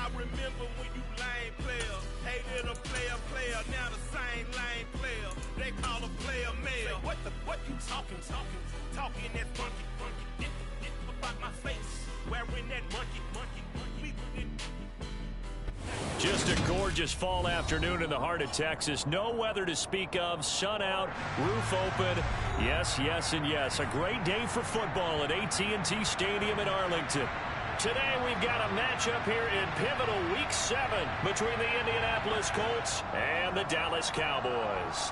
I remember when you lame player, hated a player, now the same lame player. They call a player mayor. What you talking that funky, about my face, wearing that monkey. Just a gorgeous fall afternoon in the heart of Texas. No weather to speak of. Sun out, roof open. Yes, yes, and yes. A great day for football at AT&T Stadium in Arlington. Today we've got a matchup here in pivotal Week 7 between the Indianapolis Colts and the Dallas Cowboys.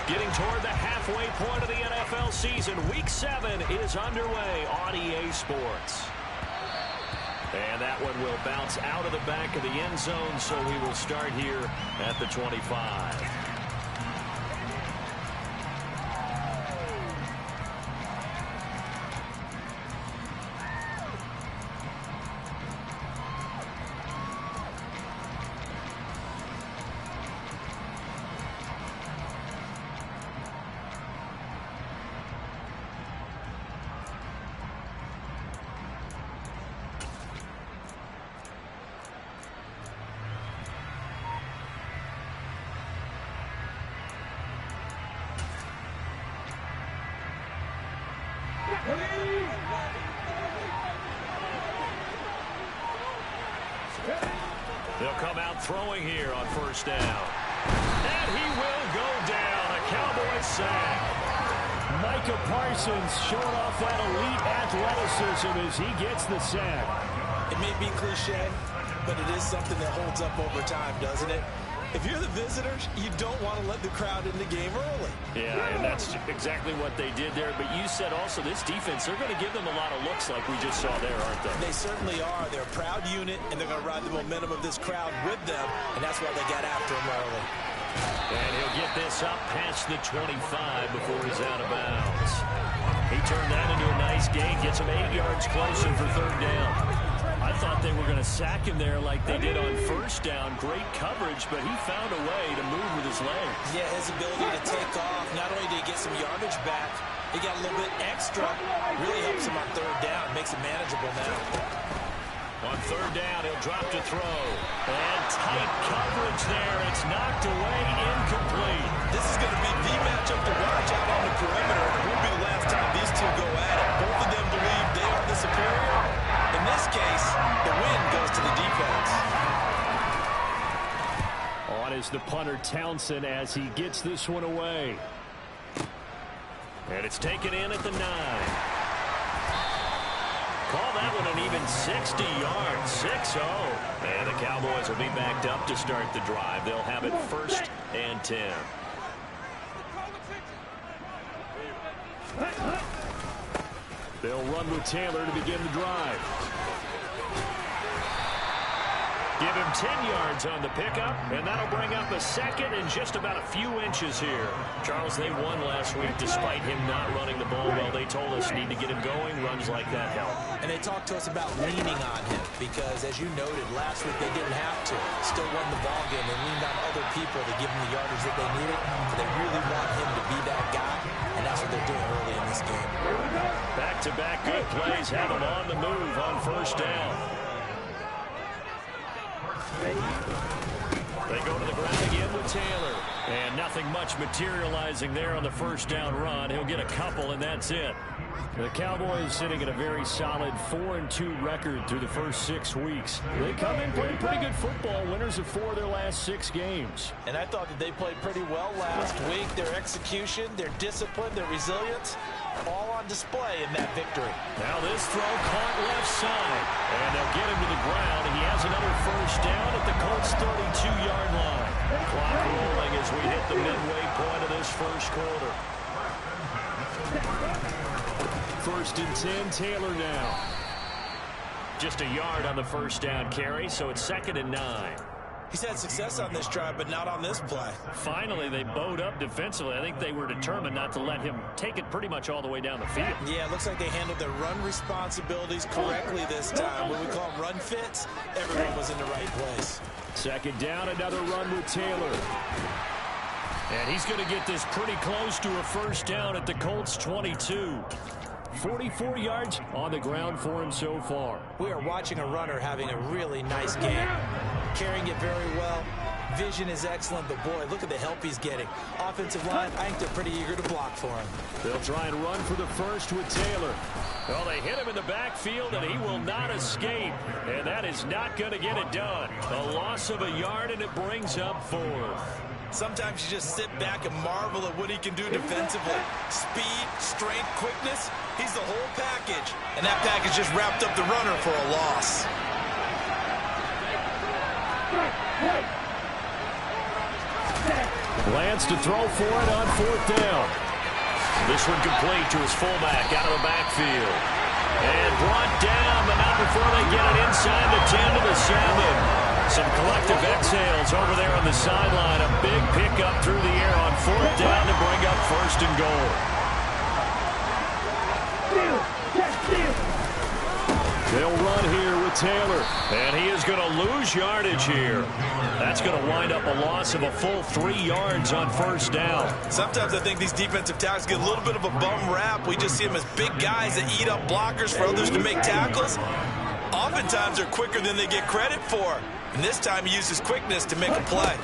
Getting toward the halfway point of the NFL season, Week 7 is underway on EA Sports. And that one will bounce out of the back of the end zone, so we will start here at the 25. They'll come out throwing here on first down. And he will go down. A Cowboy sack. Micah Parsons showing off that elite athleticism as he gets the sack. It may be cliche, but it is something that holds up over time, doesn't it? If you're the visitors, you don't want to let the crowd in the game early. Yeah, and that's exactly what they did there. But you said also this defense, they're going to give them a lot of looks like we just saw there, aren't they? They certainly are. They're a proud unit, and they're going to ride the momentum of this crowd with them, and that's why they got after him early. And he'll get this up past the 25 before he's out of bounds. He turned that into a nice gain, gets him 8 yards closer for third down. I thought they were going to sack him there like they did on first down. Great coverage, but he found a way to move with his legs. Yeah, his ability to take off. Not only did he get some yardage back, he got a little bit extra. Really helps him on third down. Makes it manageable now. On third down, he'll drop to throw. And tight coverage there. It's knocked away, incomplete. This is going to be the matchup to watch out on the perimeter. It won't be the last time these two go at it. Both of them believe they are the superior. In this case, the win goes to the defense. On is the punter Townsend as he gets this one away. And it's taken in at the 9. Call that one an even 60 yards, 6-0. And the Cowboys will be backed up to start the drive. They'll have it 1st and 10. They'll run with Taylor to begin the drive. Give him 10 yards on the pickup, and that'll bring up a second and just about a few inches here. Charles, they won last week despite him not running the ball well. They told us need to get him going. Runs like that help. And they talked to us about leaning on him because, as you noted, last week they didn't have to. Still won the ball game. They leaned on other people to give him the yardage that they needed. But they really want him to be that guy, and that's what they're doing early in this game. Back-to-back good plays have him on the move on first down. They go to the ground again with Taylor. And nothing much materializing there on the first down run. He'll get a couple, and that's it. The Cowboys sitting at a very solid 4-2 record through the first 6 weeks. They come in playing pretty good football, winners of 4 of their last 6 games. And I thought that they played pretty well last week. Their execution, their discipline, their resilience, all on display in that victory. Now this throw caught left side. And they'll get him to the ground. He has another first down at the Colts 32-yard line. Clock rolling as we hit the midway point of this first quarter. 1st and 10, Taylor now. Just a yard on the first down carry, so it's 2nd and 9. He's had success on this drive, but not on this play. Finally, they bowed up defensively. I think they were determined not to let him take it pretty much all the way down the field. Yeah, it looks like they handled their run responsibilities correctly this time. When we call them run fits, everyone was in the right place. Second down, another run with Taylor. And he's going to get this pretty close to a first down at the Colts 22. 44 yards on the ground for him so far. We are watching a runner having a really nice game. Carrying it very well. Vision is excellent, but boy, look at the help he's getting. Offensive line, I think they're pretty eager to block for him. They'll try and run for the first with Taylor. Well, they hit him in the backfield, and he will not escape. And that is not going to get it done. A loss of a yard, and it brings up fourth. Sometimes you just sit back and marvel at what he can do defensively. Speed, strength, quickness, he's the whole package. And that package just wrapped up the runner for a loss. Lance to throw for it on fourth down. This one complete to his fullback out of the backfield. And brought down, but not before they get it inside the 10 to the 7. Some collective exhales over there on the sideline. A big pickup through the air on fourth down to bring up first and goal. They'll run here with Taylor. And he is going to lose yardage here. That's going to wind up a loss of a full 3 yards on first down. Sometimes I think these defensive tackles get a little bit of a bum rap. We just see them as big guys that eat up blockers for others to make tackles. Oftentimes they're quicker than they get credit for. And this time he uses quickness to make a play.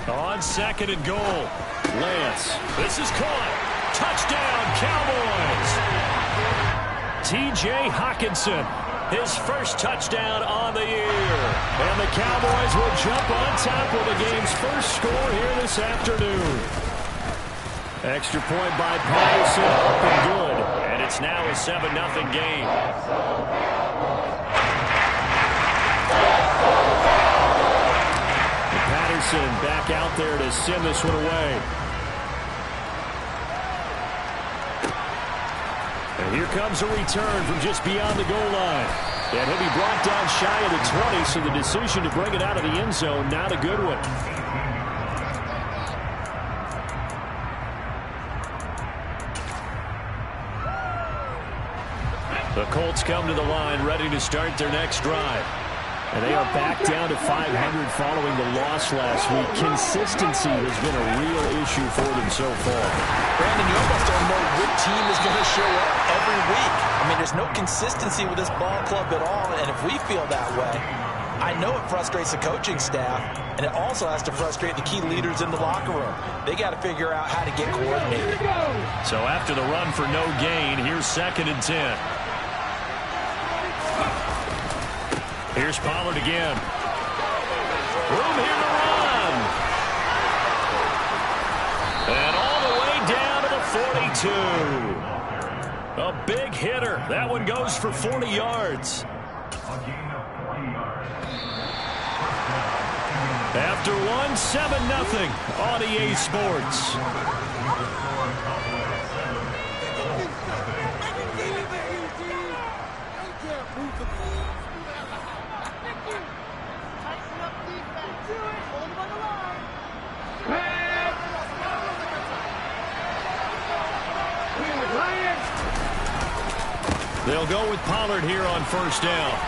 On second and goal, Lance. This is caught. Touchdown, Cowboys. T.J. Hockenson, his first touchdown on the year. And the Cowboys will jump on top with the game's first score here this afternoon. Extra point by Patterson, up and good. And it's now a 7-0 game. Patterson back out there to send this one away. And here comes a return from just beyond the goal line. And he'll be brought down shy of the 20, so the decision to bring it out of the end zone, not a good one. The Colts come to the line ready to start their next drive. And they are back down to 500 following the loss last week. Consistency has been a real issue for them so far. Brandon, you almost don't know what team is going to show up every week. I mean, there's no consistency with this ball club at all, and if we feel that way, I know it frustrates the coaching staff, and it also has to frustrate the key leaders in the locker room. They got to figure out how to get coordinated. So after the run for no gain, here's 2nd and 10. Here's Pollard again. Room here to run. And all the way down to the 42. A big hitter. That one goes for 40 yards. After one, 7-0 on EA Sports. They'll go with Pollard here on first down.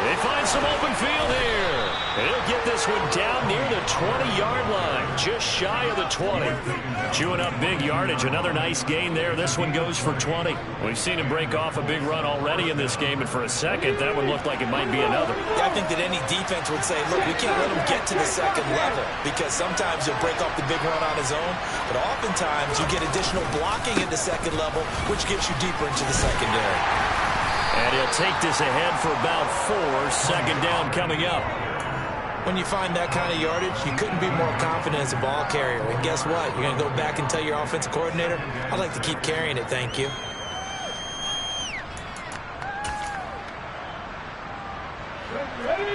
They find some open field here. He'll get this one down near the 20-yard line, just shy of the 20. Chewing up big yardage. Another nice gain there. This one goes for 20. We've seen him break off a big run already in this game, and for a second, that one looked like it might be another. Yeah, I think that any defense would say, look, we can't let him get to the second level, because sometimes he'll break off the big run on his own, but oftentimes you get additional blocking at the second level, which gets you deeper into the secondary. And he'll take this ahead for about 4. 2nd down coming up. When you find that kind of yardage, you couldn't be more confident as a ball carrier. And guess what? You're going to go back and tell your offensive coordinator, I'd like to keep carrying it, thank you.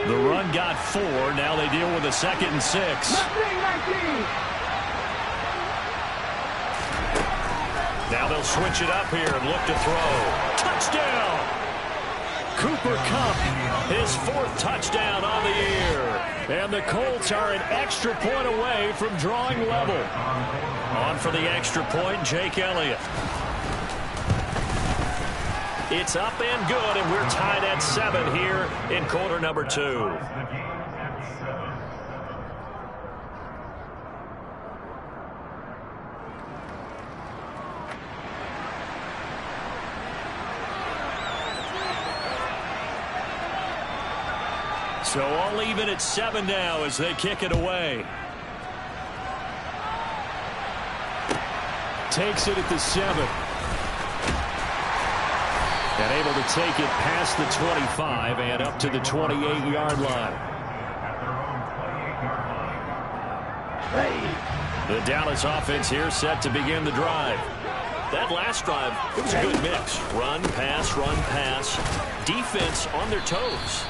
The run got 4. Now they deal with a 2nd and 6. Now they'll switch it up here and look to throw. Touchdown! Cooper Kupp, his 4th touchdown on the year. And the Colts are an extra point away from drawing level. On for the extra point, Jake Elliott. It's up and good, and we're tied at 7 here in quarter number 2. So all even at 7 now as they kick it away. Takes it at the 7. And able to take it past the 25 and up to the 28-yard line. The Dallas offense here set to begin the drive. That last drive, it was a good mix. Run, pass, defense on their toes.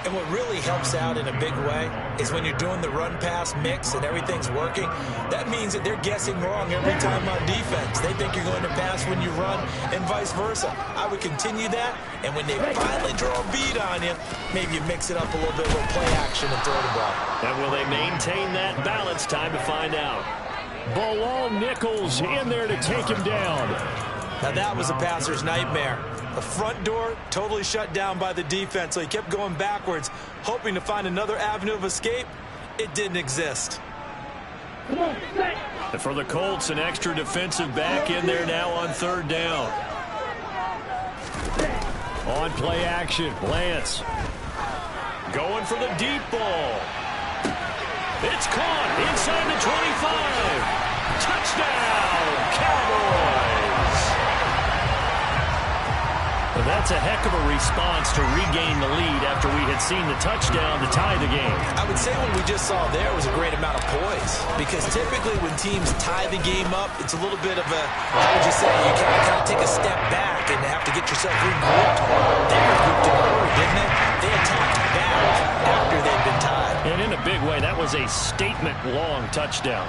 And what really helps out in a big way is when you're doing the run-pass mix and everything's working, that means that they're guessing wrong every time on defense. They think you're going to pass when you run and vice versa. I would continue that, and when they finally draw a bead on you, maybe you mix it up a little bit with play action and throw the ball. And will they maintain that balance? Time to find out. Bilal Nichols in there to take him down. Now that was a passer's nightmare. The front door totally shut down by the defense, so he kept going backwards, hoping to find another avenue of escape. It didn't exist. And for the Colts, an extra defensive back in there now on 3rd down. On play action, Lance. Going for the deep ball. It's caught inside the 25. Touchdown, Cowboys. That's a heck of a response to regain the lead after we had seen the touchdown to tie the game. I would say what we just saw there was a great amount of poise, because typically when teams tie the game up, it's a little bit of a, how would you say, you kind of take a step back and have to get yourself regrouped. They regrouped in a hurry, didn't they? They attacked back after they'd been tied. And in a big way, that was a statement-long touchdown.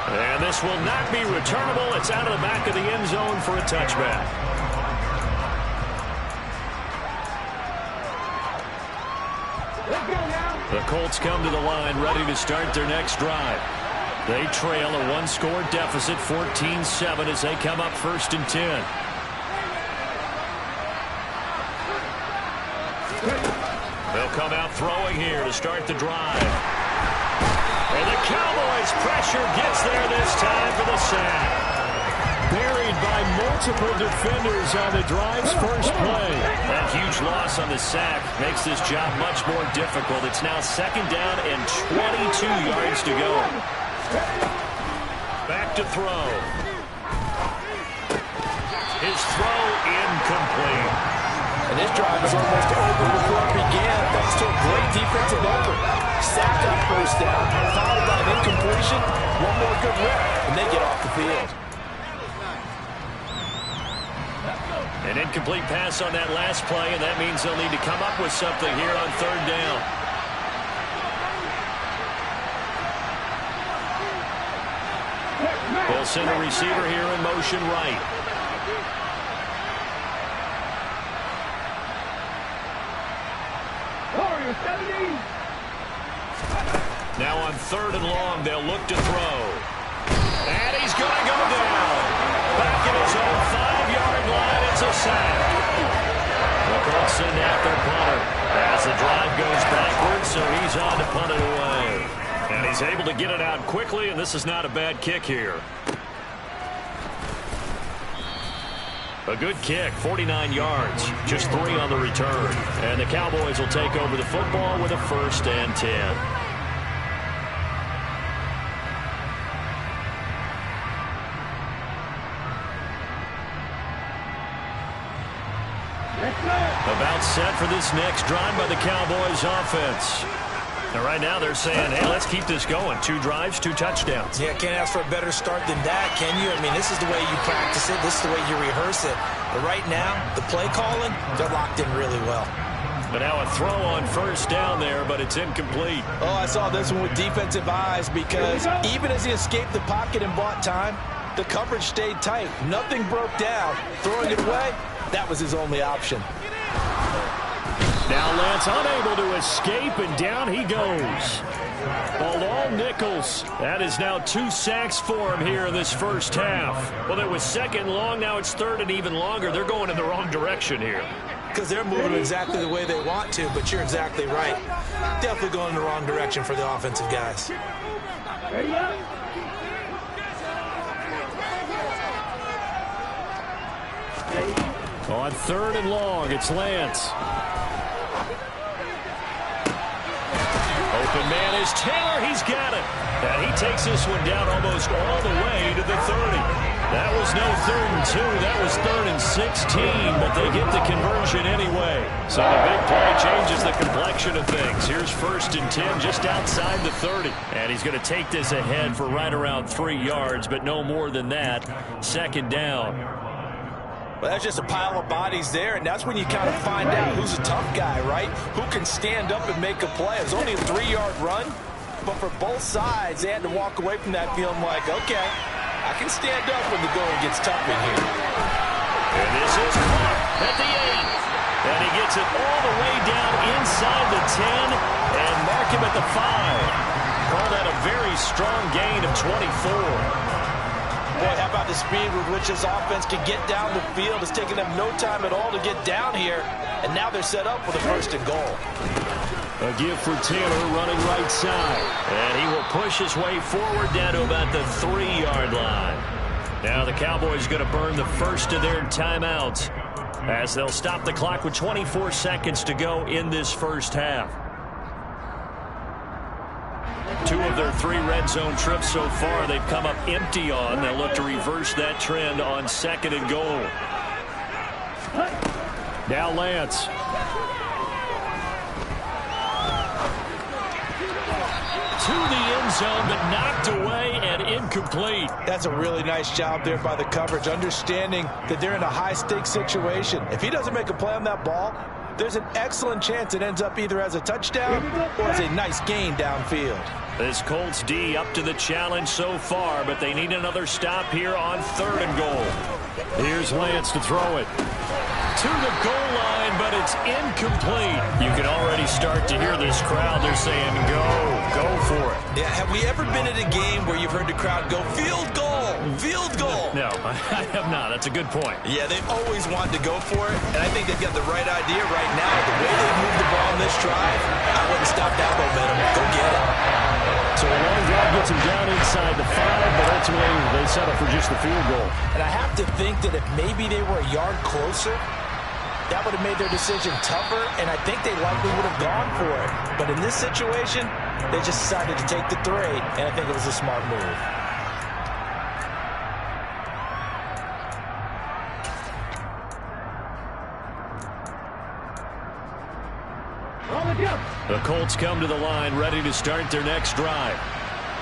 And this will not be returnable. It's out of the back of the end zone for a touchback. The Colts come to the line ready to start their next drive. They trail a 1-score deficit, 14-7, as they come up 1st and 10. They'll come out throwing here to start the drive. And the Cowboys' pressure gets there this time for the sack. Buried by multiple defenders on the drive's first play. That huge loss on the sack makes this job much more difficult. It's now 2nd down and 22 yards to go. Back to throw. His throw incomplete. And this drive is almost over before it began, thanks to a great defensive effort. Sacked on 1st down, followed by an incompletion, one more good rep, and they get off the field. An incomplete pass on that last play, and that means they'll need to come up with something here on 3rd down. They'll send a receiver here in motion right. Now on 3rd and long, they'll look to throw. And he's going to go down. Back at his own 5-yard line, it's a sack. The Colts send out their punter as the drive goes backwards, so he's on to punt it away. And he's able to get it out quickly, and this is not a bad kick here. A good kick, 49 yards, just 3 on the return. And the Cowboys will take over the football with a 1st and 10. About set for this next drive by the Cowboys offense. And right now they're saying, hey, let's keep this going. 2 drives, 2 touchdowns. Yeah, can't ask for a better start than that, can you? I mean, this is the way you practice it. This is the way you rehearse it. But right now, the play calling, they're locked in really well. But now a throw on 1st down there, but it's incomplete. Oh, I saw this one with defensive eyes, because even as he escaped the pocket and bought time, the coverage stayed tight. Nothing broke down. Throwing it away, that was his only option. Now Lance unable to escape, and down he goes. Bilal Nichols. That is now 2 sacks for him here in this first half. Well, it was second long. Now it's third and even longer. They're going in the wrong direction here. Because they're moving exactly the way they want to, but you're exactly right. Definitely going in the wrong direction for the offensive guys. On third and long, it's Lance. Open man is Taylor. He's got it. And he takes this one down almost all the way to the 30. That was no 3rd and 2. That was 3rd and 16, but they get the conversion anyway. So the big play changes the complexion of things. Here's 1st and 10 just outside the 30. And he's going to take this ahead for right around 3 yards, but no more than that. 2nd down. Well, that's just a pile of bodies there, and that's when you kind of find out who's a tough guy, right? Who can stand up and make a play. It was only a 3-yard run, but for both sides, they had to walk away from that feeling like, okay, I can stand up when the going gets tough in here. And this is caught at the 8. And he gets it all the way down inside the 10 and mark him at the 5. Call that a very strong gain of 24. Boy, how about the speed with which this offense can get down the field? It's taking them no time at all to get down here, and now they're set up for the 1st and goal. A give for Taylor running right side. And he will push his way forward down to about the 3-yard line. Now the Cowboys going to burn the first of their timeouts as they'll stop the clock with 24 seconds to go in this first half. 2 of their 3 red zone trips so far they've come up empty on. They'll look to reverse that trend on 2nd and goal. Now Lance. To the end zone, but knocked away and incomplete. That's a really nice job there by the coverage, understanding that they're in a high-stakes situation. If he doesn't make a play on that ball, there's an excellent chance it ends up either as a touchdown or as a nice gain downfield. This Colts D up to the challenge so far, but they need another stop here on 3rd and goal. Here's Lance to throw it. To the goal line, but it's incomplete. You can already start to hear this crowd. They're saying, go for it. Yeah, have we ever been at a game where you've heard the crowd go, field goal, field goal? No, I have not. That's a good point. Yeah, they always want to go for it, and I think they've got the right idea right now. The way they moved the ball in this drive, I wouldn't stop that momentum. Go get it. So a long drive gets them down inside the 5, but ultimately they settle for just the field goal. And I have to think that if maybe they were a yard closer, that would have made their decision tougher, and I think they likely would have gone for it. But in this situation, they just decided to take the 3, and I think it was a smart move. The Colts come to the line ready to start their next drive.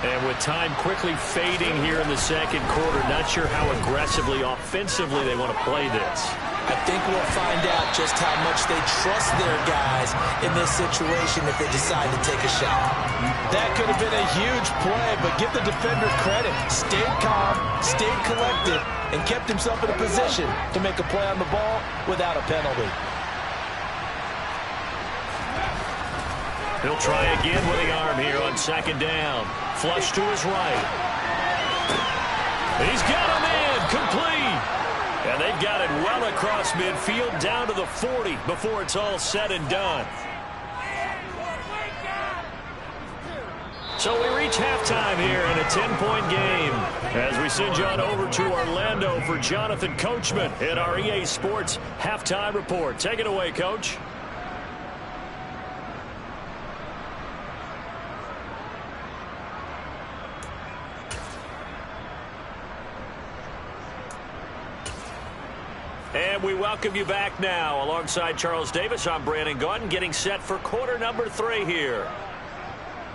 And with time quickly fading here in the 2nd quarter, not sure how aggressively, offensively they want to play this. I think we'll find out just how much they trust their guys in this situation if they decide to take a shot. That could have been a huge play, but give the defender credit. Stayed calm, stayed collected, and kept himself in a position to make a play on the ball without a penalty. He'll try again with the arm here on 2nd down. Flush to his right. He's got him in, complete. And they've got it well across midfield down to the 40 before it's all said and done. So we reach halftime here in a 10-point game as we send you on over to Orlando for Jonathan Coachman in our EA Sports Halftime Report. Take it away, Coach. And we welcome you back now. Alongside Charles Davis, I'm Brandon Gaudin, getting set for quarter number 3 here.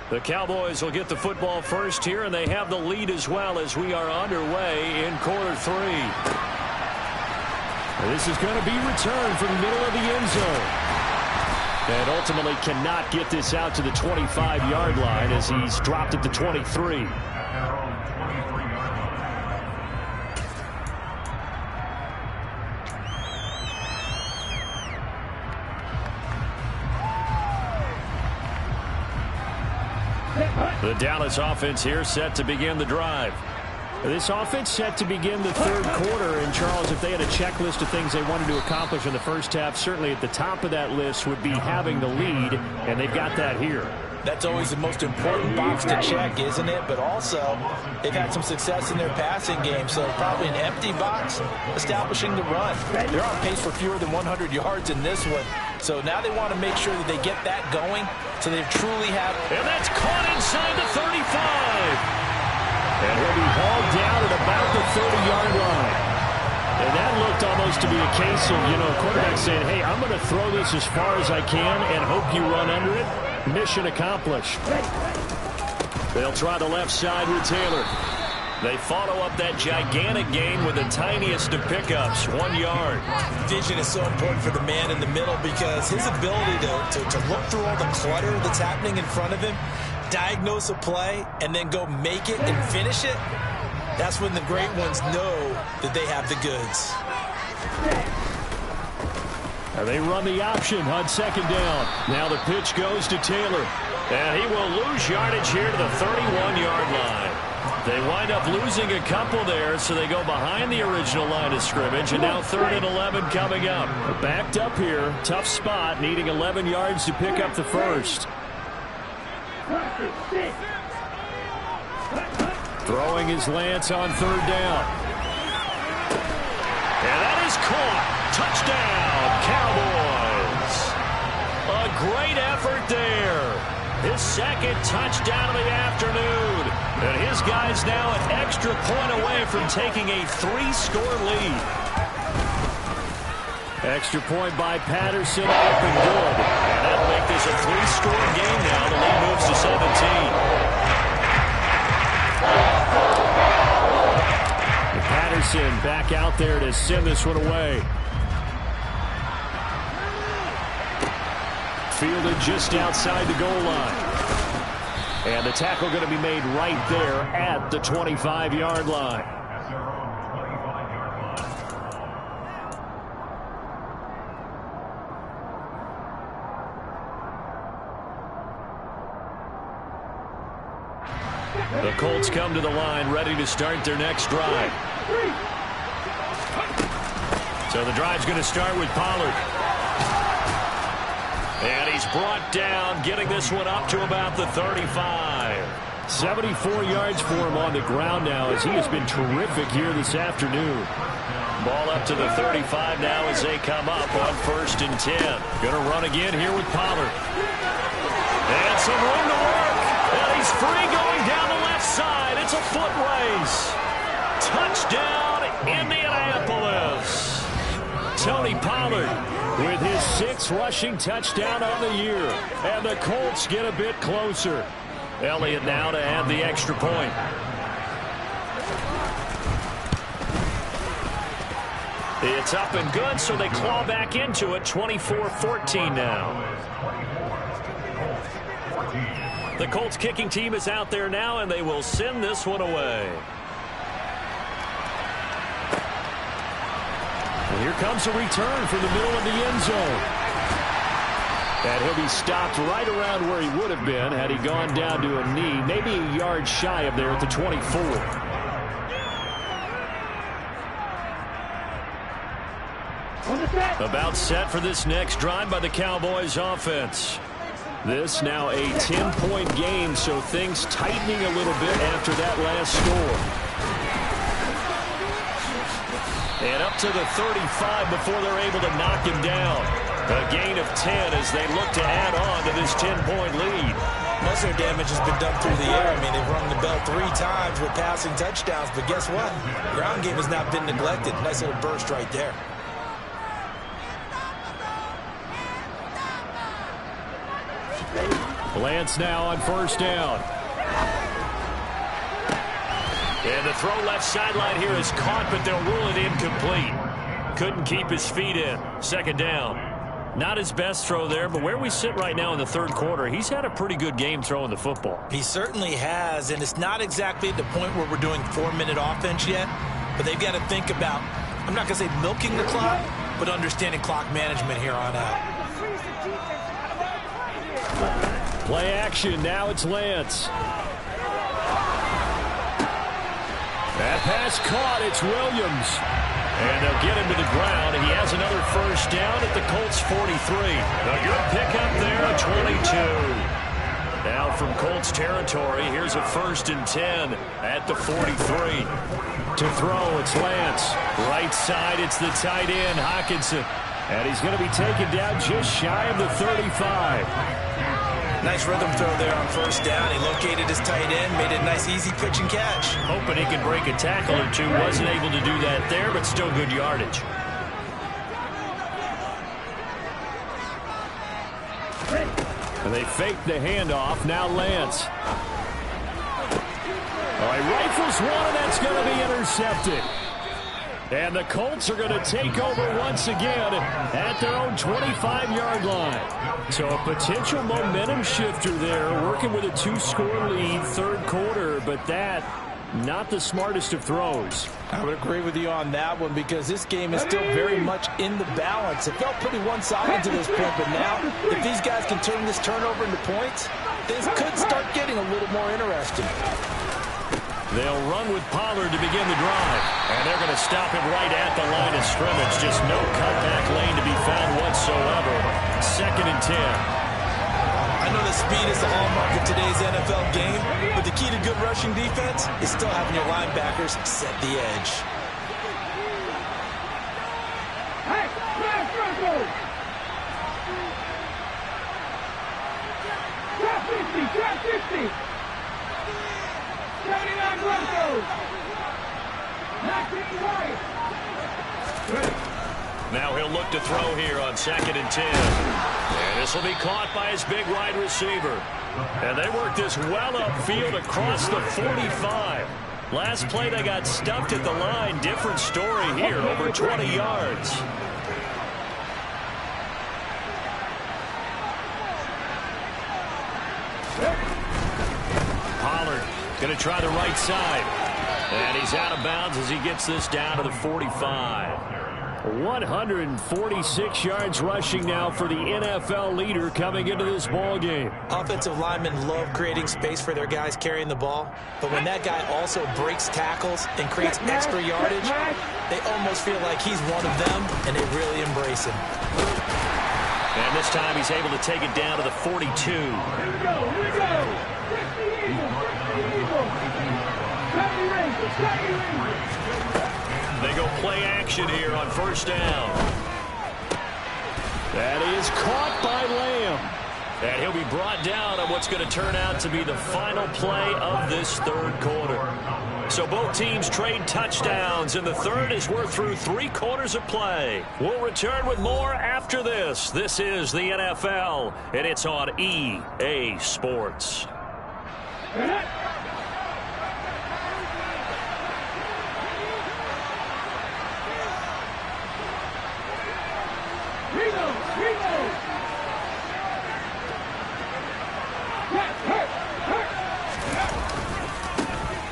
The Cowboys will get the football first here, and they have the lead as well as we are underway in quarter 3. This is going to be returned from the middle of the end zone. And ultimately cannot get this out to the 25-yard line as he's dropped at the 23. The Dallas offense here set to begin the drive. This offense set to begin the third quarter. And, Charles, if they had a checklist of things they wanted to accomplish in the first half, certainly at the top of that list would be having the lead, and they've got that here. That's always the most important box to check, isn't it? But also, they've had some success in their passing game, so probably an empty box establishing the run. They're on pace for fewer than 100 yards in this one, so now they want to make sure that they get that going so they truly have... And that's caught inside the 35. And he'll be hauled down at about the 30-yard line. And that looked almost to be a case of, quarterback saying, hey, I'm going to throw this as far as I can and hope you run under it. Mission accomplished. They'll try the left side with Taylor. They follow up that gigantic gain with the tiniest of pickups, 1 yard. Vision is so important for the man in the middle because his ability to look through all the clutter that's happening in front of him, diagnose a play, and then go make it and finish it, that's when the great ones know that they have the goods. They run the option on second down. Now the pitch goes to Taylor. And he will lose yardage here to the 31-yard line. They wind up losing a couple there, so they go behind the original line of scrimmage. And now 3rd and 11 coming up. Backed up here. Tough spot, needing 11 yards to pick up the first. Throwing his Lance on 3rd down. And that is caught. Touchdown, Cowboys. A great effort there. His second touchdown of the afternoon. And his guys now an extra point away from taking a 3-score lead. Extra point by Patterson, up and good. And that'll make this a 3-score game now. The lead moves to 17. Patterson back out there to send this one away. Fielded just outside the goal line. And the tackle going to be made right there at the 25-yard line. The Colts come to the line, ready to start their next drive. So the drive's going to start with Pollard. And he's brought down, getting this one up to about the 35. 74 yards for him on the ground now, as he has been terrific here this afternoon. Ball up to the 35 now as they come up on 1st and 10. Going to run again here with Pollard. And some room to work. And he's free going down the left side. It's a foot race. Touchdown, Indianapolis. Tony Pollard with his 6th rushing touchdown on the year. And the Colts get a bit closer. Elliott now to add the extra point. It's up and good, so they claw back into it. 24-14 now. The Colts kicking team is out there now, and they will send this one away. And here comes a return from the middle of the end zone. And he'll be stopped right around where he would have been had he gone down to a knee, maybe a yard shy of there at the 24. About set for this next drive by the Cowboys offense. This now a 10-point game, so things tightening a little bit after that last score. And up to the 35 before they're able to knock him down. A gain of 10 as they look to add on to this 10-point lead. Most of their damage has been done through the air. I mean, they've rung the bell 3 times with passing touchdowns, but guess what? Ground game has not been neglected. Nice little burst right there. Lance now on 1st down. And the throw left sideline here is caught, but they'll rule it incomplete. Couldn't keep his feet in. 2nd down. Not his best throw there, but where we sit right now in the 3rd quarter, he's had a pretty good game throwing the football. He certainly has, and it's not exactly at the point where we're doing 4-minute offense yet, but they've got to think about, I'm not going to say milking the clock, but understanding clock management here on out. Play action. Now it's Lance. That pass caught. It's Williams. And they'll get him to the ground. And he has another first down at the Colts 43. A good pickup there at 22. Now from Colts territory, here's a 1st and 10 at the 43. To throw, it's Lance. Right side, it's the tight end, Hockenson. And he's going to be taken down just shy of the 35. Nice rhythm throw there on 1st down. He located his tight end, made a nice easy pitch and catch. Hoping he could break a tackle or two. Wasn't able to do that there, but still good yardage. And they fake the handoff. Now Lance. All right, rifles one, and that's going to be intercepted. And the Colts are going to take over once again at their own 25-yard line. So a potential momentum shifter there, working with a 2-score lead, 3rd quarter, but that not the smartest of throws. I would agree with you on that one because this game is still very much in the balance. It felt pretty one-sided to this point, but now if these guys can turn this turnover into points, this could start getting a little more interesting. They'll run with Pollard to begin the drive, and they're going to stop him right at the line of scrimmage. Just no cutback lane to be found whatsoever. 2nd and 10. I know that speed is the hallmark of today's NFL game, but the key to good rushing defense is still having your linebackers set the edge. Hey, Broncos! Trap 50! 79 Broncos! 19 White! Now he'll look to throw here on 2nd and 10. And this will be caught by his big wide receiver. And they work this well upfield across the 45. Last play they got stuffed at the line. Different story here, over 20 yards. Pollard going to try the right side. And he's out of bounds as he gets this down to the 45. 146 yards rushing now for the NFL leader coming into this ball game. Offensive linemen love creating space for their guys carrying the ball, but when that guy also breaks tackles and creates extra yardage, they almost feel like he's one of them, and they really embrace him. And this time he's able to take it down to the 42. Here we go! They go play action here on 1st down. That is caught by Lamb. And he'll be brought down on what's going to turn out to be the final play of this 3rd quarter. So both teams trade touchdowns in the 3rd as we're through 3 quarters of play. We'll return with more after this. This is the NFL, and it's on EA Sports.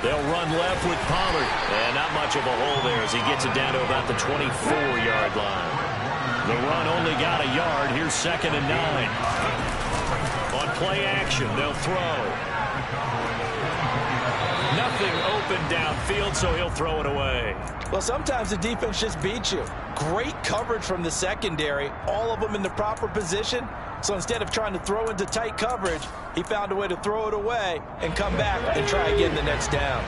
They'll run left with Pollard. And not much of a hole there as he gets it down to about the 24-yard line. The run only got a yard. Here's 2nd and 9. On play action, they'll throw. Nothing open downfield, so he'll throw it away. Well, sometimes the defense just beats you. Great coverage from the secondary, all of them in the proper position. So instead of trying to throw into tight coverage, he found a way to throw it away and come back and try again the next down.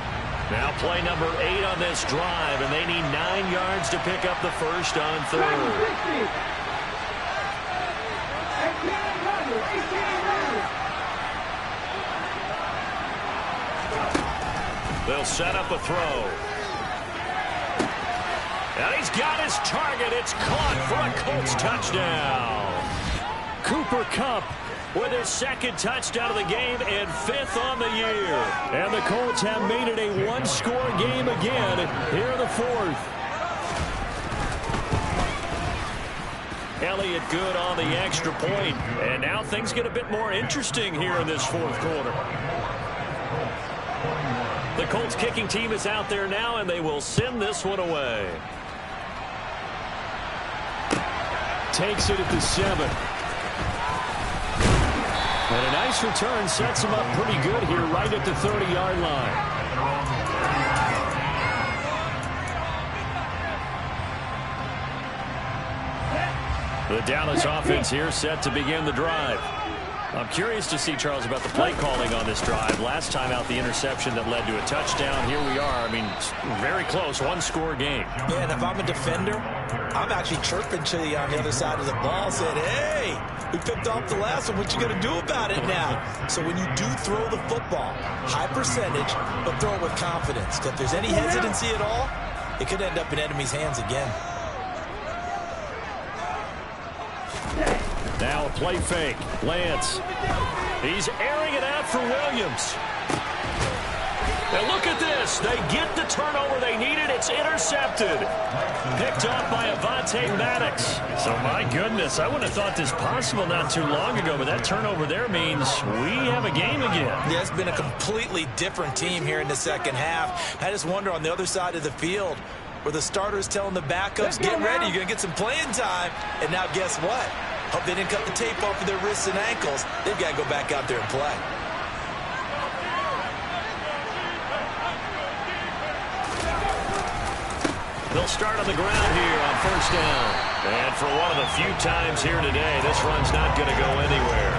Now play number 8 on this drive, and they need 9 yards to pick up the first on 3rd. They'll set up a throw. And he's got his target. It's caught for a Colts touchdown. Cooper Kupp with his 2nd touchdown of the game and 5th on the year. And the Colts have made it a 1-score game again here in the 4th. Elliott good on the extra point. And now things get a bit more interesting here in this 4th quarter. The Colts kicking team is out there now, and they will send this one away. Takes it at the 7. And a nice return sets him up pretty good here right at the 30-yard line. The Dallas offense here set to begin the drive. I'm curious to see, Charles, about the play calling on this drive. Last time out, the interception that led to a touchdown. Here we are. I mean, very close, one-score game. Yeah, and if I'm a defender, I'm actually chirping to you on the other side of the ball, saying, hey, we picked off the last one. What you going to do about it now? So when you do throw the football, high percentage, but throw it with confidence. Because if there's any hesitancy at all, it could end up in enemy's hands again. Now a play fake. Lance. He's airing it out for Williams. And look at this. They get the turnover they needed. It's intercepted. Picked off by Avonte Maddox. So, my goodness, I wouldn't have thought this possible not too long ago, but that turnover there means we have a game again. Yeah, it's been a completely different team here in the second half. I just wonder on the other side of the field where the starters telling the backups, get ready, you're going to get some playing time. And now guess what? Hope they didn't cut the tape off of their wrists and ankles. They've got to go back out there and play. They'll start on the ground here on first down. And for one of the few times here today, this run's not going to go anywhere.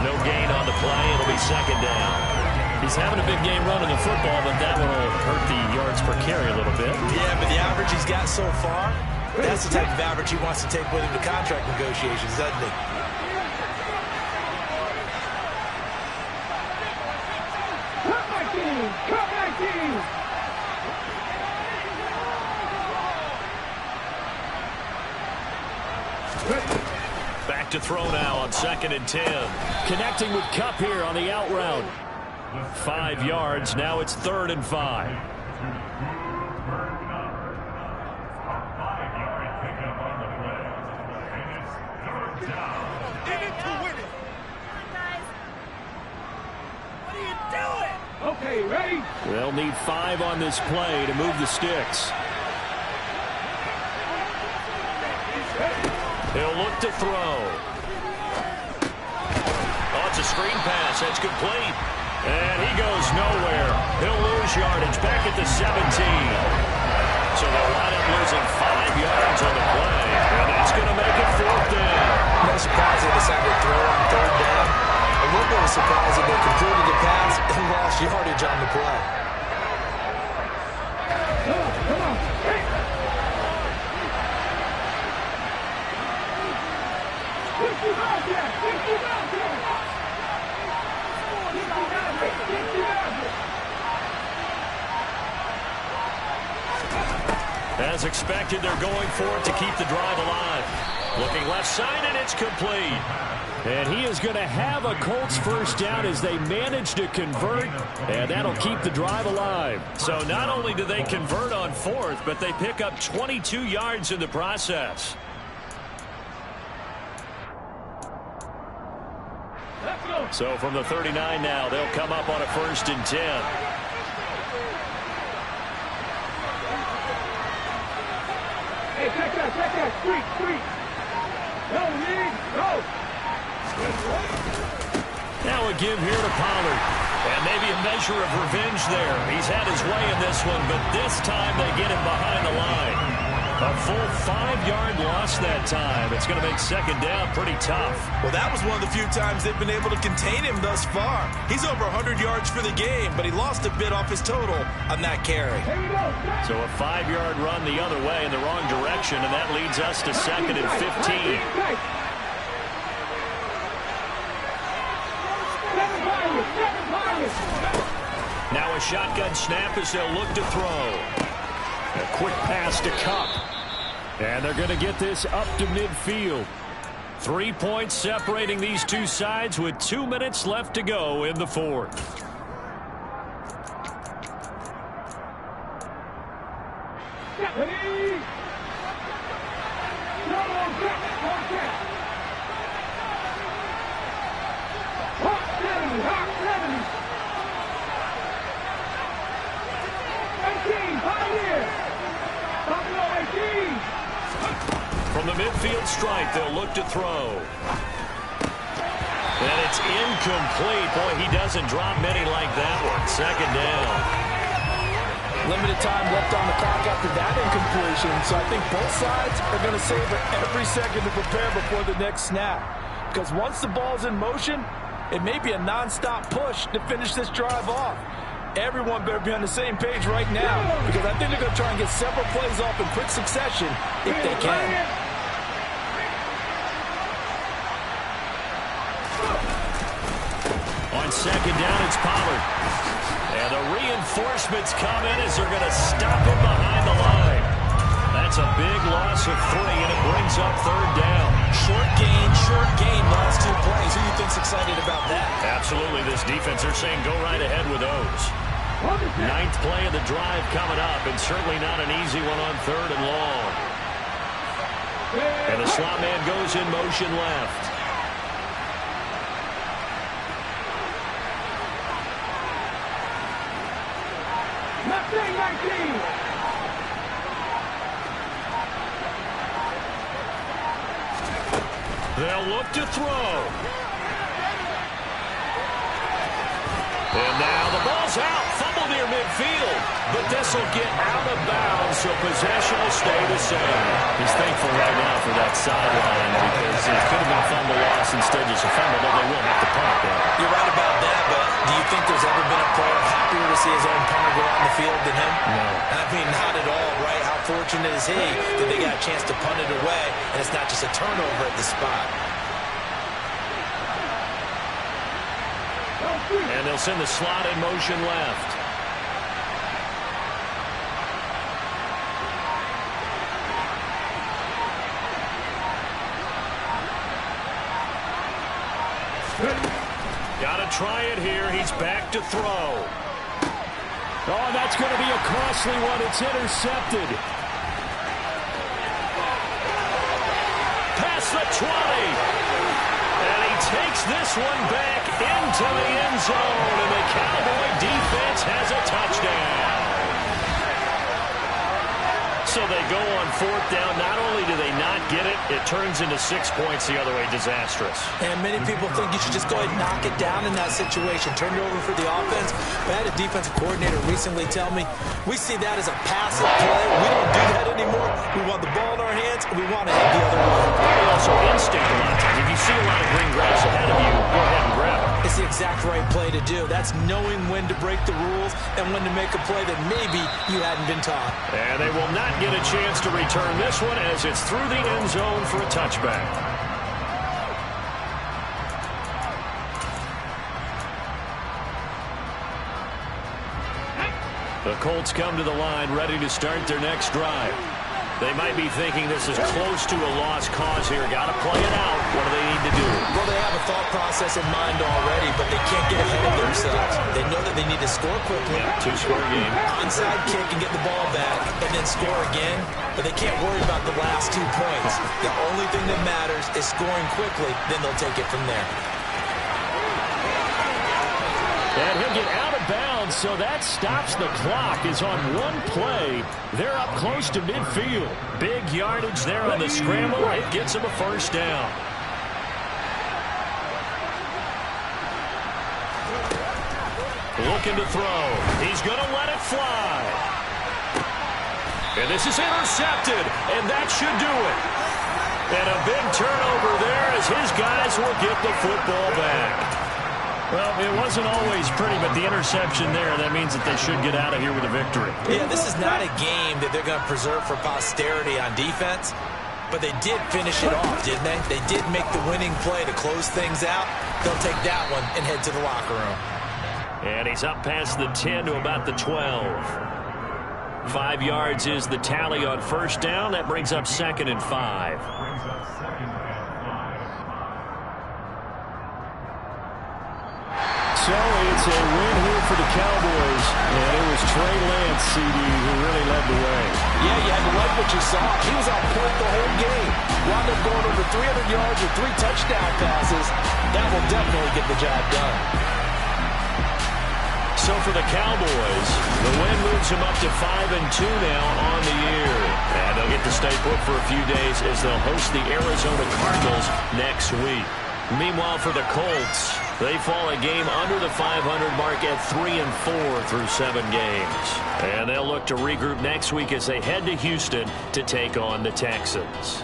No gain on the play. It'll be second down. He's having a big game running the football, but that one will hurt the yards per carry a little bit. Yeah, but the average he's got so far, that's the type of average he wants to take with him to contract negotiations, doesn't he? Back to throw now on 2nd and 10. Connecting with Kupp here on the out route. 5 yards. Now it's 3rd and 5. Okay, ready? They'll need 5 on this play to move the sticks. He'll look to throw. Oh, it's a screen pass. That's complete. And he goes nowhere. He'll lose yardage back at the 17. So they'll wind up losing 5 yards on the play. And that's going to make it 4th down. No surprise they decided to throw on 3rd down. A little bit of surprise that they completed the pass and lost yardage on the play. Come on. Hey. As expected, they're going for it to keep the drive alive. Looking left side, and it's complete. And he is going to have a Colts first down as they manage to convert, and that'll keep the drive alive. So not only do they convert on 4th, but they pick up 22 yards in the process. So from the 39 now, they'll come up on a 1st and 10. Hey, check that, street. No, lead, go. Now a give here to Pollard. And maybe a measure of revenge there. He's had his way in this one, but this time they get him behind the line. A full 5-yard loss that time. It's going to make 2nd down pretty tough. Well, that was one of the few times they've been able to contain him thus far. He's over 100 yards for the game, but he lost a bit off his total on that carry. So a 5-yard run the other way in the wrong direction, and that leads us to 2nd and 15. Now a shotgun snap as they'll look to throw. A quick pass to Kupp. And they're going to get this up to midfield. 3 points separating these two sides with 2 minutes left to go in the 4th. From the midfield stripe, they'll look to throw. And it's incomplete. Boy, he doesn't drop many like that one. Second down. Limited time left on the clock after that incompletion, so I think both sides are going to savor every second to prepare before the next snap. Because once the ball's in motion, it may be a non-stop push to finish this drive off. Everyone better be on the same page right now, because I think they're going to try and get several plays off in quick succession if they can. On second down, it's Pollard. And the reinforcements come in as they're going to stop him behind the line. That's a big loss of 3, and it brings up third down. Short gain, last 2 plays. Who do you think's excited about that? Absolutely, this defense, they're saying go right ahead with those. 9th play of the drive coming up, and certainly not an easy one on third and long. And the slot man goes in motion left. They'll look to throw. And now the ball's out. Fumble near midfield. But this will get out of bounds, so possession will stay the same. He's thankful right now for that sideline because it could have been a fumble loss instead just a fumble, but they will have to punt it. You're right about that, but do you think there's ever been a player happier to see his own punter go on the field than him? No. I mean, not at all, right? How fortunate is he that they got a chance to punt it away, and it's not just a turnover at the spot. And they'll send the slot in motion left. Got to try it here. He's back to throw. Oh, that's going to be a costly one. It's intercepted. Past the 20. And he takes this one back into the end zone. And the Cowboy defense has a touchdown. So they go on 4th down. Not only do they not get it, it turns into 6 points the other way. Disastrous. And many people think you should just go ahead and knock it down in that situation. Turn it over for the offense. But I had a defensive coordinator recently tell me, we see that as a passive play. We don't do that anymore. We want the ball in our hands, and we want to head the other way. Also instinct a lot of times. If you see a lot of green grass ahead of you, go ahead and grab it. It's the exact right play to do. That's knowing when to break the rules and when to make a play that maybe you hadn't been taught. And they will not get a chance to return this one as it's through the end zone for a touchback. The Colts come to the line ready to start their next drive. They might be thinking this is close to a lost cause here. Got to play it out. What do they need to do? Well, they have a thought process in mind already, but they can't get ahead of themselves. They know that they need to score quickly. Yeah, 2-score game. Onside kick and get the ball back, and then score again. But they can't worry about the last 2 points. The only thing that matters is scoring quickly. Then they'll take it from there. And he'll get out of bounds, so that stops the clock. Is on 1 play. They're up close to midfield. Big yardage there on the scramble. It gets them a first down. Looking to throw. He's going to let it fly. And this is intercepted, and that should do it. And a big turnover there as his guys will get the football back. Well, it wasn't always pretty, but the interception there, that means that they should get out of here with a victory. Yeah, this is not a game that they're going to preserve for posterity on defense, but they did finish it off, didn't they? They did make the winning play to close things out. They'll take that one and head to the locker room. And he's up past the 10 to about the 12. 5 yards is the tally on first down. That brings up 2nd and 5. So it's a win here for the Cowboys, and it was Trey Lance, CD, who really led the way. Yeah, you had to like what you saw. He was on point the whole game. Wound up going over 300 yards with 3 touchdown passes. That will definitely get the job done. So for the Cowboys, the win moves them up to 5-2 now on the year. And they'll get to stay put for a few days as they'll host the Arizona Cardinals next week. Meanwhile, for the Colts, they fall a game under the 500 mark at 3-4 through 7 games. And they'll look to regroup next week as they head to Houston to take on the Texans.